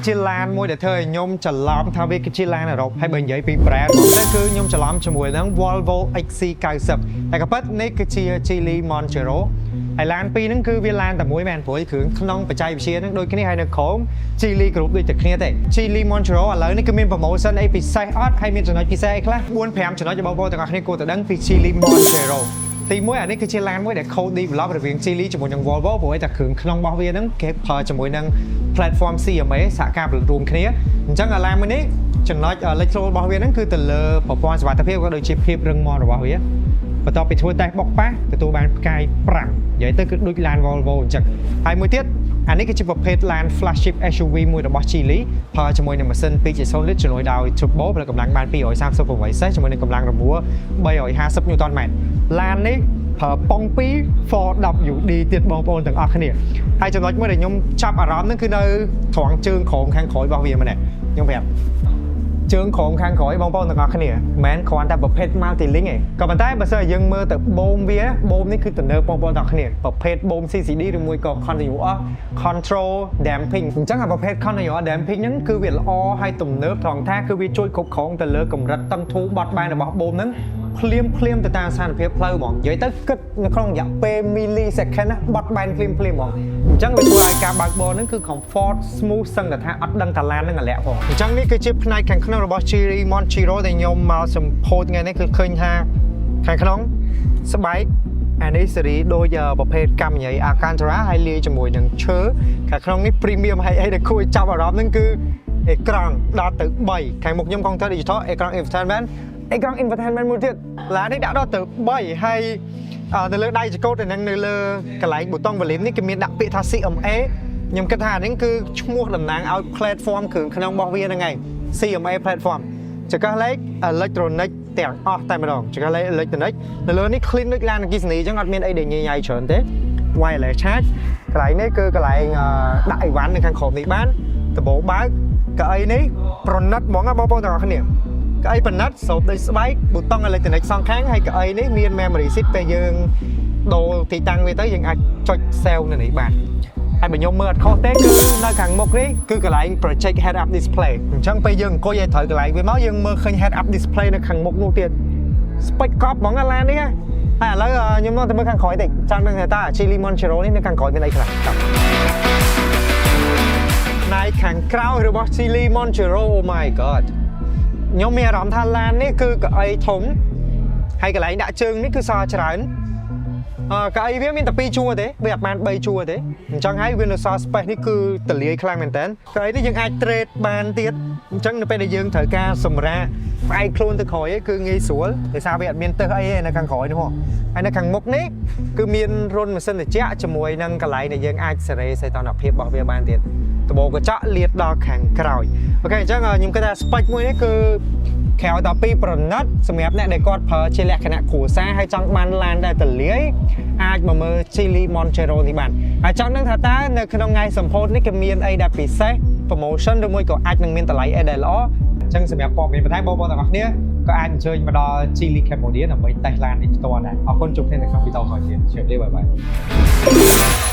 ជាឡានមួយដែលធ្វើឲ្យខ្ញុំច្រឡំថាវាគឺជាឡានអឺរ៉ុបហើយបើនិយាយពី brand មកទៅគឺខ្ញុំច្រឡំជាមួយនឹង Volvo XC90 តែក៏ពិតនេះគឺជា Geely Montero ហើយឡានពីរហ្នឹងគឺវាឡានតែមួយមែនព្រោះគ្រឿងក្នុងបច្ចេកវិទ្យាហ្នឹងដូចគ្នាហើយនៅក្រោម Geely Group ដូចតែគ្នាទេ Geely Montero ឥឡូវនេះគឺមាន promotion អីពិសេសអត់ហើយមានចំណុចពិសេសអីខ្លះ 4-5 ចំណុចរបស់បងប្អូនទាំងអស់គ្នាគួរតែដឹងពី Geely Montero ទីមួយអានេះគឺជាឡានមួយដែល co-develop រវាង Geely ជាមួយនឹង Volvo ព្រោះតែគ្រឿងក្នុងរបស់វាហ្នឹងគេប្រើជាមួយនឹង platform CMA សហការផលិតរួមគ្នាអញ្ចឹងអាឡានមួយនេះចំណុចលេចធ្លោរបស់វាហ្នឹងគឺទៅលើប្រព័ន្ធសុវត្ថិភាពក៏ដូចជាភាពរឹងមាំរបស់វាបន្ទាប់ពីធ្វើតេស្តបុកប៉ះទទួលបានផ្កាយ5និយាយទៅគឺដូចឡាន Volvo អញ្ចឹងហើយមួយទៀតអានេះគឺជាប្រភេទឡាន flagship SUV មួយរបស់ Geely ប្រើជាមួយនឹងម៉ាស៊ីន 2.0 លីត្រជំនួយដោយ turbo ផលិតកម្លាំងបាន238សេសជាមួយនឹងកម្លាំងរមួល350 Nm ឡាននេះប្រើប៉ុង2 4WD ទៀតបងប្អូនទាំងអស់គ្នាហើយចំណុចមួយដែលខ្ញុំចាប់អារម្មណ៍ហ្នឹងគឺនៅត្រង់ជើងក្រោមខាងក្រោយរបស់វាមែនទេខ្ញុំប្រាប់ជើងក្រោមខាងក្រោយបងប្អូនទាំងអស់គ្នាមិនមែនគ្រាន់តែប្រភេទ multi link ទេក៏ប៉ុន្តែបើសិនយើងមើលទៅបូមវាបូមនេះគឺទំនើបបងប្អូនទាំងអស់គ្នាប្រភេទបូម CCD ឬមួយក៏ continuous control damping អញ្ចឹងអាប្រភេទ continuous damping ហ្នឹងគឺវាល្អហើយទំនើបត្រង់ថាគឺវាជួយគ្រប់គ្រងទៅលើកម្រិតតឹងធូរបត់បែនរបស់បូមហ្នឹងភ្លាមទៅតាមស្ថានភាពផ្លូវហ្មងនិយាយទៅគិតនៅក្នុងរយៈពេល millisecond ណាបត់បែនភ្លាមហ្មងអញ្ចឹងវាធ្វើឲ្យការបើកបរហ្នឹងគឺ comfort smooth សឹងតែថាអត់ដឹងថាឡានហ្នឹងអាលាក់ផងអញ្ចឹងនេះគឺជាផ្នែកខាងក្នុងរបស់ Geely Montero ដែលខ្ញុំមកសម្ពោធថ្ងៃនេះគឺឃើញថាខាងក្នុងស្បែកអានេះសេរីដូចប្រភេទកម្មញ៉ៃ Alcantara ហើយលាយជាមួយនឹងឈើខាងក្នុងនេះ premium ហើយអីដែលគួរចាប់អារម្មណ៍ហ្នឹងគឺអេក្រង់ដល់ទៅ3ខាងមុខខ្ញុំ Contour Digital អេក្រង់ infotainment មួយទៀតឡាននេះដាក់ដល់ទៅ3ហើយនៅលើដៃចង្កូតទៅនឹងនៅលើកន្លែងប៊ូតុង volume នេះគេមានដាក់ពាក្យថា CMA ខ្ញុំគិតថាអានេះគឺឈ្មោះតំណាងឲ្យ platform គ្រឿងក្នុងរបស់វាហ្នឹងឯង CMA platform ចង្កឹះលេខ electronic ទាំងអស់តែម្ដងចង្កឹះលេខ electronic នៅលើនេះ clean ដូចឡានអគ្គិសនីអញ្ចឹងអត់មានអីដែលញ៉ៃច្រើនទេ wireless charge កន្លែងនេះគឺកន្លែងដាក់អីវ៉ាន់នៅខាងក្រោមនេះបានដំបូលបើកកៅអីនេះប្រណិតហ្មងបងប្អូនទាំងអស់គ្នាកៅអីប្រណិតស្រោបដូចស្បែកប៊ូតុង electronic សងខាងហើយកៅអីនេះមាន memory seat ពេលយើងដូរទីតាំងវាទៅយើងអាចចុច save នៅនេះបានហើយបើខ្ញុំមើលអត់ខុសទេគឺនៅខាងមុខនេះគឺកន្លែង project head up display អញ្ចឹងពេលយើងអង្គុយឲ្យត្រូវកន្លែងវាមកយើងមើលឃើញ head up display នៅខាងមុខនោះទៀតស្ពេចកប់ហ្មងអាឡាននេះហើយឥឡូវខ្ញុំមកទៅមើលខាងក្រោយតិចចង់ដឹងថា Geely Montero នេះនៅខាងក្រោយមានអីខ្លះផ្នែកខាងក្រោយរបស់ Geely Montero oh my god ខ្ញុំមានអារម្មណ៍ថាឡាននេះគឺកៅអីធំហើយកន្លែងដាក់ជើងនេះគឺសល់ច្រើនកៅអីវាមានតែ2ជួរទេវាអត់បាន3ជួរទេអញ្ចឹងហើយវានៅសល់ space នេះគឺទលាយខ្លាំងមែនតើកៅអីនេះយើងអាច trade បានទៀតអញ្ចឹងនៅពេលដែលយើងត្រូវការសម្រាកផ្អែកខ្លួនទៅក្រោយគឺងាយស្រួលដោយសារវាអត់មានទឹះអីទេនៅខាងក្រោយនេះហ៎ហើយនៅខាងមុខនេះគឺមានរុនម៉ាស៊ីនត្រជាក់ជាមួយនឹងកន្លែងដែលយើងអាចសេរីសីតុណ្ហភាពរបស់វាបានទៀតដបូលកញ្ចក់លាតដល់ខាងក្រោយអូខេអញ្ចឹងខ្ញុំគិតថា spec មួយនេះគឺក្រៅតពីប្រណិតសម្រាប់អ្នកដែលគាត់ប្រើជាលក្ខណៈគ្រួសារហើយចង់បានឡានដែលទលាយអាចមកមើល Geely Montero នេះបានហើយចង់ដឹងថាតើនៅក្នុងថ្ងៃសម្ពោធនេះគេមានអីដែលពិសេស promotion ឬមួយក៏អាចនឹងមានតម្លៃអីដែលល្អអញ្ចឹងសម្រាប់ព័ត៌មានបន្ថែមបងប្អូនទាំងអស់គ្នាក៏អាចអញ្ជើញមកដល់ Geely Cambodia ដើម្បីតេស្តឡាននេះផ្ទាល់ដែរអរគុណជួបគ្នានៅក្នុងវីដេអូក្រោយទៀតជម្រាបលាបាយបាយ